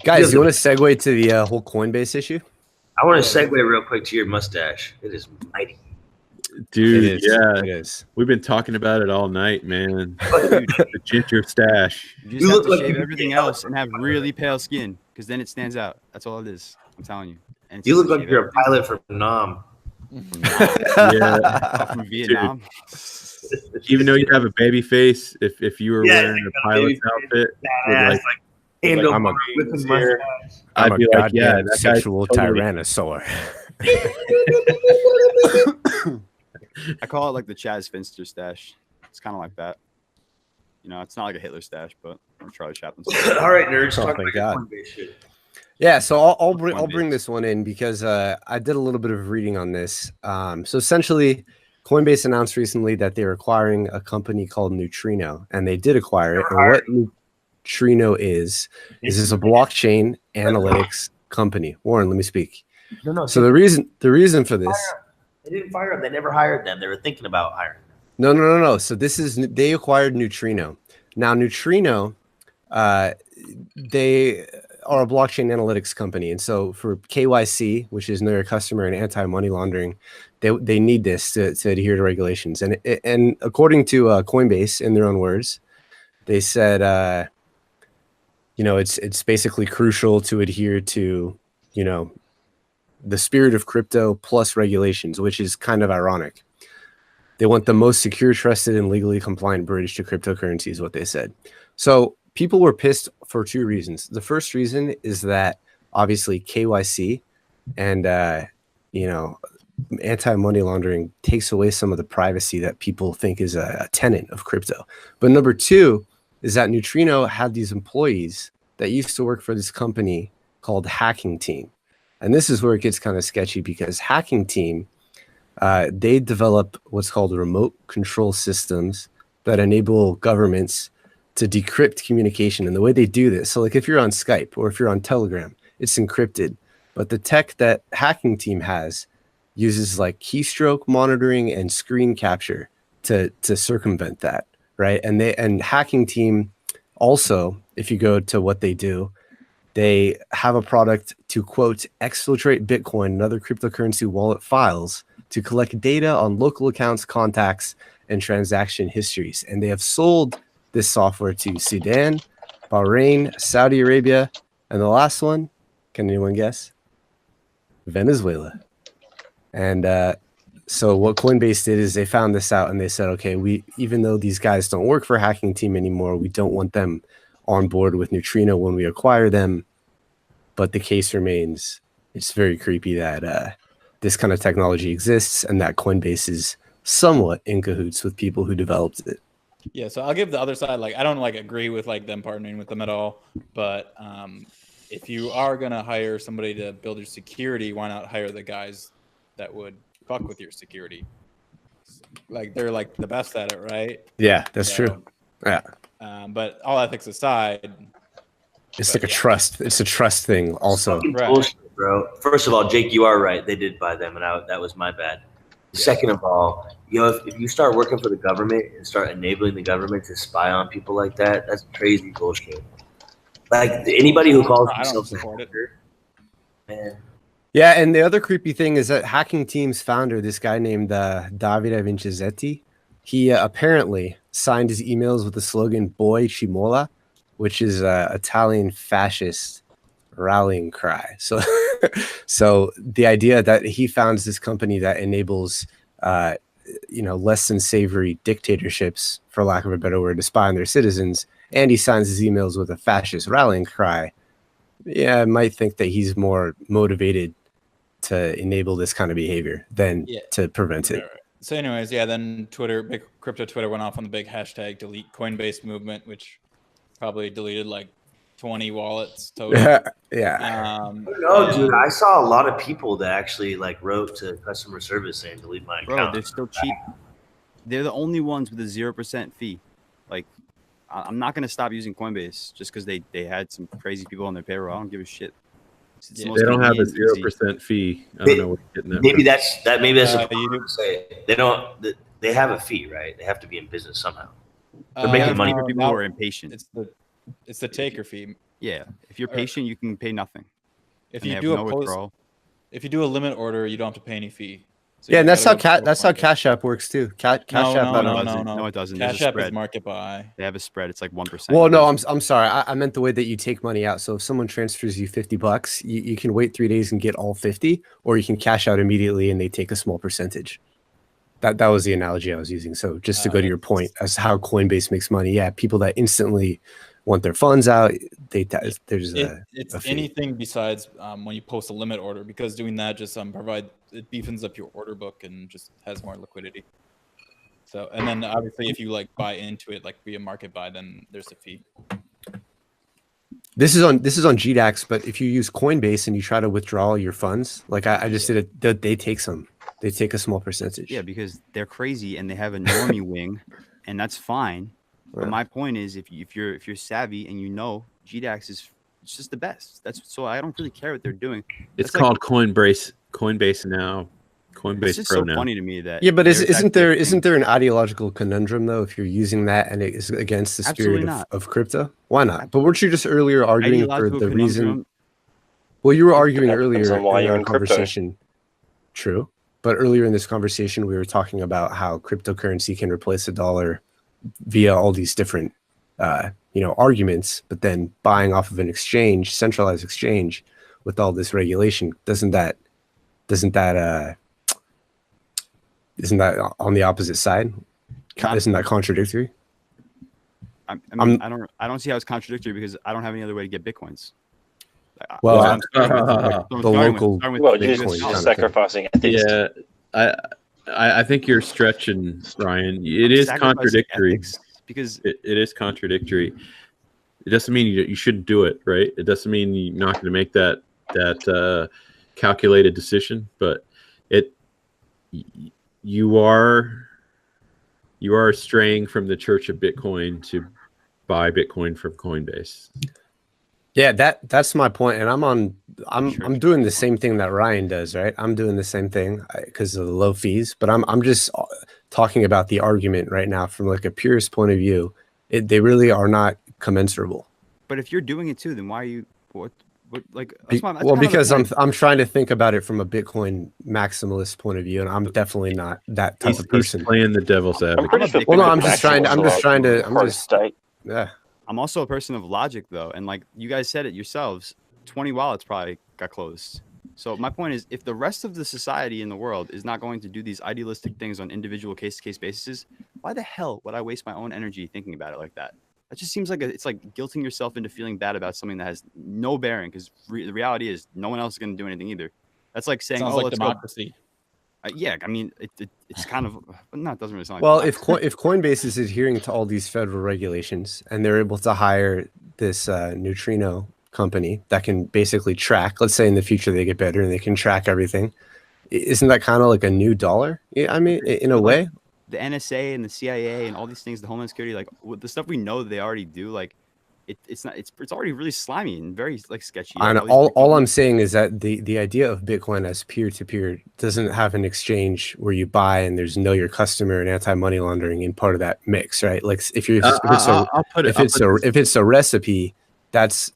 Guys, you want to segue to the whole Coinbase issue? I want to segue real quick to your mustache. It is mighty. Dude, It is. We've been talking about it all night, man. The ginger stash. You just have to shave everything else and have really pale skin, because then it stands out. That's all it is. I'm telling you. And you look like you're a pilot from Nam. Yeah, from Vietnam. Dude. Even though you have a baby face, if you were wearing a pilot's outfit, I'm a be like, yeah, that sexual tyrannosaur. I call it like the Chaz Finster stash. It's kind of like that. You know, it's not like a Hitler stash, but Charlie Chaplin stash. All right, nerds. Oh talk my about God. Coinbase shit. Yeah, so I'll bring this one in because I did a little bit of reading on this. So essentially, Coinbase announced recently that they're acquiring a company called Neutrino, and they did acquire it. And what Neutrino is this a blockchain analytics company? Warren, let me speak. No. So the reason for this. They didn't fire them. They never hired them. They were thinking about hiring them. No. So they acquired Neutrino. Now Neutrino, they are a blockchain analytics company, and so for KYC, which is know your customer, and anti-money laundering, they need this to adhere to regulations. And according to Coinbase, in their own words, they said, it's basically crucial to adhere to, the spirit of crypto plus regulations, which is kind of ironic. They want the most secure, trusted, and legally compliant bridge to cryptocurrency is what they said. So people were pissed for two reasons. The first reason is that obviously KYC and, anti-money laundering takes away some of the privacy that people think is a tenet of crypto. But number two is that Neutrino had these employees that used to work for this company called Hacking Team. And this is where it gets kind of sketchy because Hacking Team, they develop what's called remote control systems that enable governments to decrypt communication. And the way they do this, so like if you're on Skype or if you're on Telegram, it's encrypted. But the tech that Hacking Team has uses like keystroke monitoring and screen capture to circumvent that, right? And Hacking Team also, if you go to what they do, they have a product to, quote, exfiltrate Bitcoin and other cryptocurrency wallet files to collect data on local accounts, contacts, and transaction histories. And they have sold this software to Sudan, Bahrain, Saudi Arabia, and the last one, can anyone guess? Venezuela. And so what Coinbase did is they found this out and they said, okay, even though these guys don't work for Hacking Team anymore, we don't want them on board with Neutrino when we acquire them. But the case remains, it's very creepy that this kind of technology exists and that Coinbase is somewhat in cahoots with people who developed it. Yeah, so I'll give the other side, I don't agree with them partnering with them at all, but if you are going to hire somebody to build your security, why not hire the guys that would fuck with your security? They're the best at it, right? Yeah, that's true. Yeah. But all ethics aside, it's a trust. It's a trust thing also. Right. Bullshit, bro. First of all, Jake, you are right. They did buy them, and that was my bad. Yeah. Second of all, if you start working for the government and start enabling the government to spy on people like that, that's crazy bullshit. Anybody who calls themselves a hacker, man. Yeah, and the other creepy thing is that Hacking Team's founder, this guy named Davide Vincenzetti, he apparently signed his emails with the slogan "Boy Cimola," which is Italian fascist rallying cry. So, so the idea that he founds this company that enables, less than savory dictatorships, for lack of a better word, to spy on their citizens, and he signs his emails with a fascist rallying cry. Yeah, I might think that he's more motivated to enable this kind of behavior than to prevent it. So anyways, then big crypto Twitter went off on the big hashtag delete Coinbase movement, which probably deleted 20 wallets total. Yeah. No, dude, I saw a lot of people that actually wrote to customer service saying delete my account. Bro, they're still cheap. They're the only ones with a 0% fee. I'm not gonna stop using Coinbase just because they had some crazy people on their payroll. I don't give a shit. They don't have a 0% fee. I don't know what you're getting at. Maybe that's a problem to say. They don't. They have a fee, right? They have to be in business somehow. They're making money. People who are impatient. It's the taker fee. Yeah, if you're patient, you can pay nothing. If And you they do have a no post, withdrawal. if you do a limit order, you don't have to pay any fee. So Yeah, you and that's how gotta go that's how Coinbase. Cash App works too. Cash No, App, no, I no, don't. no, no. No, it doesn't. There's Cash a App is spread. market buy. They have a spread. It's like 1%. Well, no, I'm sorry. I meant the way that you take money out. So if someone transfers you $50, you can wait 3 days and get all 50, or you can cash out immediately and they take a small percentage. That was the analogy I was using. So just to go to your point as to how Coinbase makes money, yeah, people that instantly want their funds out, there's It's a fee. anything besides when you post a limit order, because doing that just it beefens up your order book and just has more liquidity. So, and then obviously if you like buy into it like via market buy, then there's a fee. This is on GDAX, but if you use Coinbase and you try to withdraw your funds, like I just did it, they take some. They take a small percentage. Yeah, because they're crazy and they have a normie wing, and that's fine. But Yeah. my point is, if you're savvy and you know GDAX is just the best. That's so I don't really care what they're doing. It's That's like- called Coinbase now. It's Coinbase just Pro so now. funny to me that Yeah, but there's isn't actually a thing. there an ideological conundrum though if you're using that and it is against the Absolutely spirit not. of crypto? Why not? But weren't you just earlier arguing for Ideological the reason? conundrum? Well, you were arguing Depends earlier on why in you're our in crypto. conversation. True, but earlier in this conversation, we were talking about how cryptocurrency can replace a dollar via all these different, arguments. But then buying off of an exchange, centralized exchange, with all this regulation, isn't that on the opposite side? Isn't that contradictory? I mean, I don't see how it's contradictory because I don't have any other way to get bitcoins. Well, I'm starting with- the I'm starting local- starting with Well, the you're Bitcoin US just kind of dollar. thing. sacrificing ethics. Yeah, I think you're stretching, Ryan. It is Sacrificing contradictory. ethics because It is contradictory. It doesn't mean you shouldn't do it, right? It doesn't mean you're not going to make that calculated decision, but you are straying from the church of Bitcoin to buy Bitcoin from Coinbase. Yeah, that's my point, and I'm Sure. doing the same thing that Ryan does, right? I'm doing the same thing because of the low fees, but I'm just talking about the argument right now from like a purist point of view. They really are not commensurable. But if you're doing it too, then why are you what like that's my, that's Well, kind of the because point. I'm trying to think about it from a Bitcoin maximalist point of view, and I'm definitely not that type He's of person. playing the devil's I'm advocate. pretty sure. Well, no, Bitcoin I'm just trying to- maximalism I'm for just- state. Yeah. I'm also a person of logic though, and like you guys said it yourselves, 20 wallets probably got closed. So my point is, if the rest of the society in the world is not going to do these idealistic things on individual case-to-case basis, why the hell would I waste my own energy thinking about it like that? That just seems like it's like guilting yourself into feeling bad about something that has no bearing. Because the reality is, no one else is going to do anything either. That's like saying, Sounds "Oh, like let's go." democracy. Yeah, I mean, it's kind of no, it doesn't really sound like. Well, democracy. if Coinbase is adhering to all these federal regulations and they're able to hire this Neutrino company that can basically track, let's say in the future they get better and they can track everything, isn't that kind of like a new dollar? Yeah, I mean, in a But, like, way. the NSA and the CIA and all these things, the Homeland Security, like with the stuff we know that they already do, like it's already really slimy and very like sketchy. And Like, all I'm saying is that the idea of Bitcoin as peer-to-peer doesn't have an exchange where you buy and there's know your customer and anti-money laundering in part of that mix, right? Like if it's a recipe,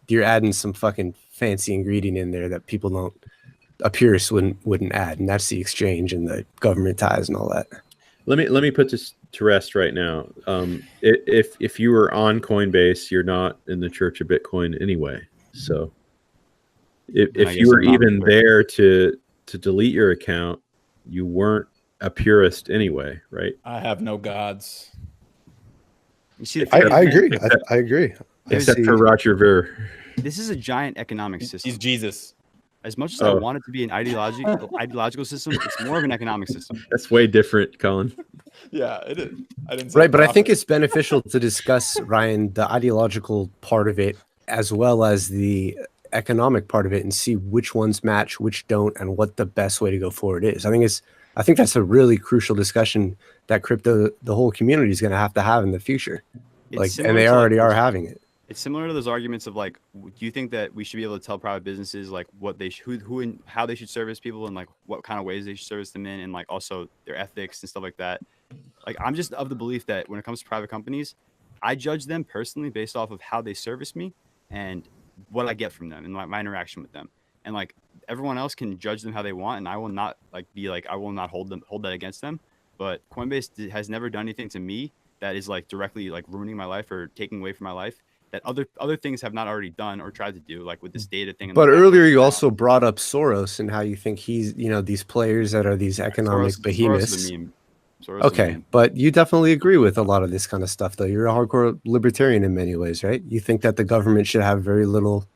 you're adding some fucking fancy ingredient in there that a purist wouldn't add, and that's the exchange and the government ties and all that. Let me put this to rest right now. If you were on Coinbase, you're not in the church of Bitcoin anyway. So if you were even there to delete your account, you weren't a purist anyway, right? I have no gods. You see, I agree. I agree. Except for Roger Ver. this is a giant economic system. He's Jesus. As much as I want it to be an ideological system, it's more of an economic system. That's way different, Colin. Yeah, it is. I didn't say Right, but I think profit. it's beneficial to discuss, Ryan, the ideological part of it as well as the economic part of it and see which ones match, which don't, and what the best way to go forward is. I think that's a really crucial discussion that the whole community is going to have in the future. It's And similar they to, already like, are having it. It's similar to those arguments of like, do you think that we should be able to tell private businesses like what they who and how they should service people and like what kind of ways they should service them in, and like also their ethics and stuff like that? Like, I'm just of the belief that when it comes to private companies, I judge them personally based off of how they service me and what I get from them and my interaction with them. And like everyone else can judge them how they want, and I will not I will not hold that against them. But Coinbase has never done anything to me that is like directly like ruining my life or taking away from my life that other things have not already done or tried to do, like with this data thing. But earlier you also brought up Soros and how you think he's, these players that are these economic behemoths. Okay, but you definitely agree with a lot of this kind of stuff, though. You're a hardcore libertarian in many ways, right? You think that the government should have very little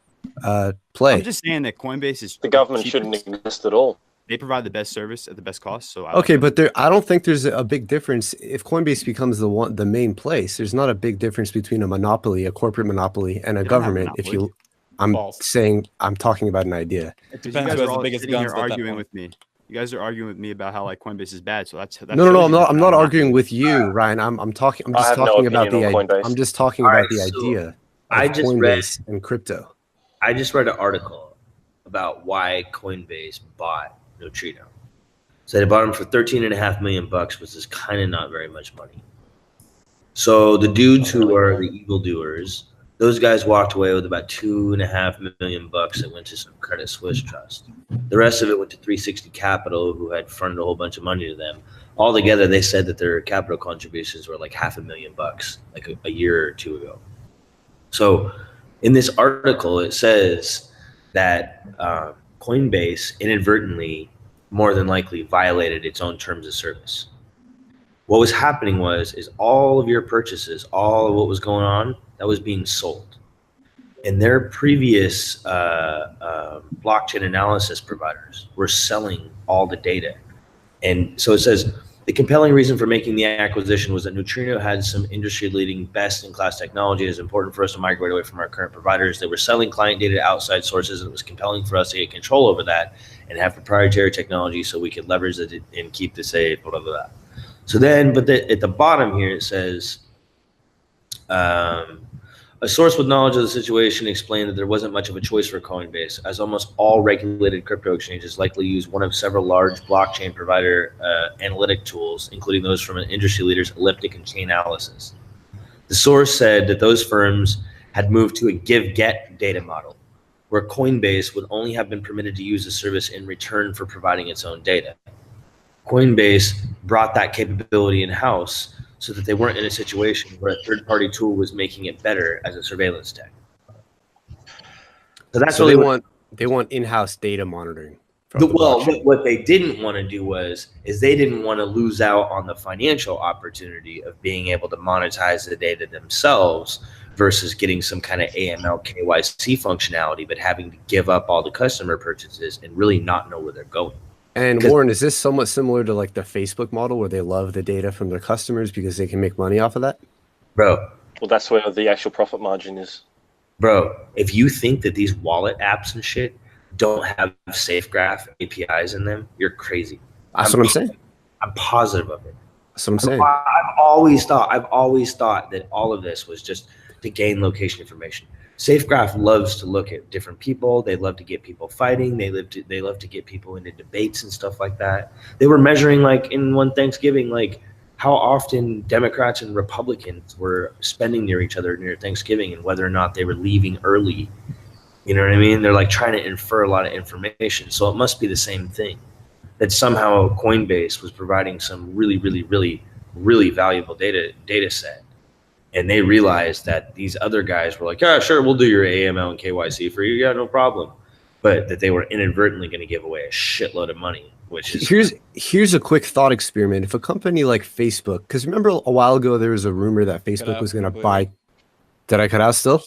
play. I'm just saying that Coinbase is the government shouldn't exist at all. They provide the best service at the best cost. So I don't think there's a big difference if Coinbase becomes the main place. There's not a big difference between a monopoly, a corporate monopoly, and a government. I'm talking about an idea. It depends who has the biggest guns arguing with me. You guys are arguing with me about how like Coinbase is bad. So that's no. I'm not arguing with you, Ryan. I'm just talking about the idea. I'm just talking about the idea of Coinbase and crypto. I just read an article about why Coinbase bought Neutrino. So they bought him for $13.5 million, which is kind of not very much money. So the dudes who are the evildoers, those guys walked away with about $2.5 million that went to some Credit Suisse trust. The rest of it went to 360 Capital, who had fronted a whole bunch of money to them. Altogether, they said that their capital contributions were like $500,000, like a year or two ago. So in this article, it says that Coinbase inadvertently, more than likely, violated its own terms of service. What was happening is all of your purchases, all of what was going on, that was being sold. And their previous blockchain analysis providers were selling all the data. And so it says, the compelling reason for making the acquisition was that Neutrino had some industry-leading best-in-class technology. It is important for us to migrate away from our current providers. They were selling client data to outside sources, and it was compelling for us to get control over that and have proprietary technology so we could leverage it and keep the safe, blah, blah, blah. So then, at the bottom here, it says, a source with knowledge of the situation explained that there wasn't much of a choice for Coinbase, as almost all regulated crypto exchanges likely use one of several large blockchain provider analytic tools, including those from an industry leader's elliptic and Chainalysis. The source said that those firms had moved to a give-get data model, where Coinbase would only have been permitted to use the service in return for providing its own data. Coinbase brought that capability in-house so that they weren't in a situation where a third-party tool was making it better as a surveillance tech. So that's what they want in-house data monitoring. What they didn't want to do is they didn't want to lose out on the financial opportunity of being able to monetize the data themselves versus getting some kind of AML KYC functionality, but having to give up all the customer purchases and really not know where they're going. And Warren, is this somewhat similar to like the Facebook model where they love the data from their customers because they can make money off of that? Bro. Well, that's where the actual profit margin is. Bro, if you think that these wallet apps and shit don't have SafeGraph APIs in them, you're crazy. That's what I'm saying. I'm positive of it. That's what I'm saying. I've always thought that all of this was just to gain location information. SafeGraph loves to look at different people. They love to get people fighting. They love to get people into debates and stuff like that. They were measuring like in one Thanksgiving, like how often Democrats and Republicans were spending near each other near Thanksgiving and whether or not they were leaving early. You know what I mean? They're like trying to infer a lot of information. So it must be the same thing, that somehow Coinbase was providing some really, really, really, really valuable data set. And they realized that these other guys were like, yeah, sure, we'll do your AML and KYC for you. Yeah, no problem. But that they were inadvertently going to give away a shitload of money, which is... Here's a quick thought experiment. If a company like Facebook, because remember a while ago, there was a rumor that Facebook was going to buy... Did I cut out still?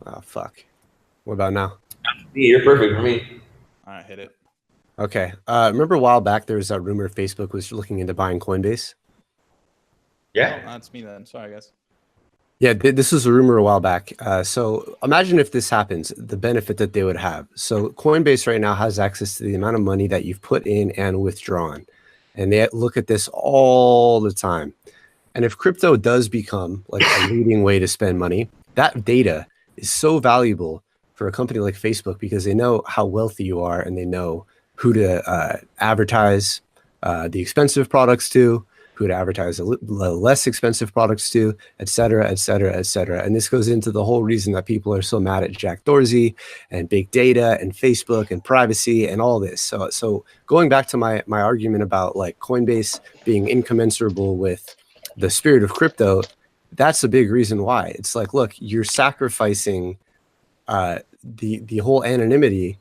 Oh, fuck. What about now? Yeah, you're perfect for me. All right, hit it. Okay. Remember a while back, there was that rumor Facebook was looking into buying Coinbase? Yeah. Oh, that's me then. Sorry, guys. Yeah, this was a rumor a while back. So imagine if this happens, the benefit that they would have. So Coinbase right now has access to the amount of money that you've put in and withdrawn. And they look at this all the time. And if crypto does become like a leading way to spend money, that data is so valuable for a company like Facebook because they know how wealthy you are and they know who to advertise the expensive products to, who who would advertise less expensive products to, et cetera, et cetera, et cetera. And this goes into the whole reason that people are so mad at Jack Dorsey and big data and Facebook and privacy and all this. So going back to my argument about like Coinbase being incommensurable with the spirit of crypto, that's a big reason why. It's like, look, you're sacrificing the whole anonymity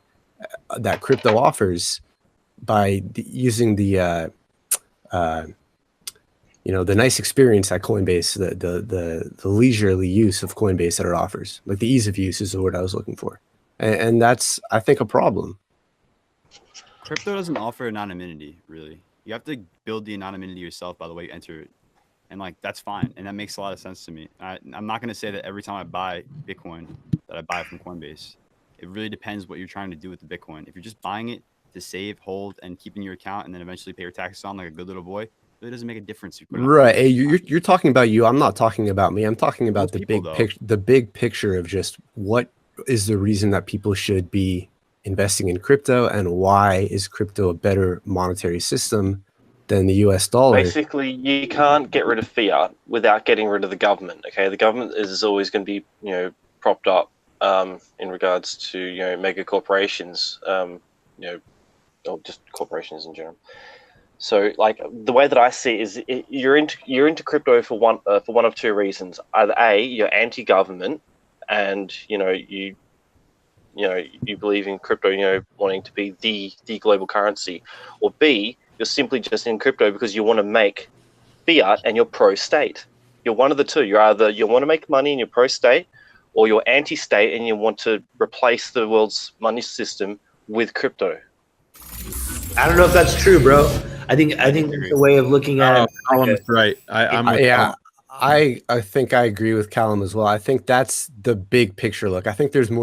that crypto offers by using the the nice experience at Coinbase, the leisurely use of Coinbase that it offers. Like the ease of use is the word I was looking for, and that's, I think, a problem. Crypto doesn't offer anonymity, really. You have to build the anonymity yourself by the way you enter it. And like, that's fine. And that makes a lot of sense to me. I'm not going to say that every time I buy Bitcoin that I buy from Coinbase. It really depends what you're trying to do with the Bitcoin. If you're just buying it to save, hold, and keep in your account and then eventually pay your taxes on like a good little boy, it really doesn't make a difference. Right. Hey, you're talking about you. I'm not talking about me. I'm talking about the big picture of just what is the reason that people should be investing in crypto and why is crypto a better monetary system than the US dollar. Basically, you can't get rid of fiat without getting rid of the government. Okay, the government is always going to be, propped up in regards to mega corporations, or just corporations in general. So, like the way that I see it is, you're into crypto for one of two reasons. Either A, you're anti-government, and you believe in crypto, wanting to be the global currency, or B, you're simply just in crypto because you want to make fiat and you're pro-state. You're one of the two. You're either you want to make money and you're pro-state, or you're anti-state and you want to replace the world's money system with crypto. I don't know if that's true, bro. I think there's a way of looking at it. Callum's right. I think I agree with Callum as well. I think that's the big picture look. I think there's more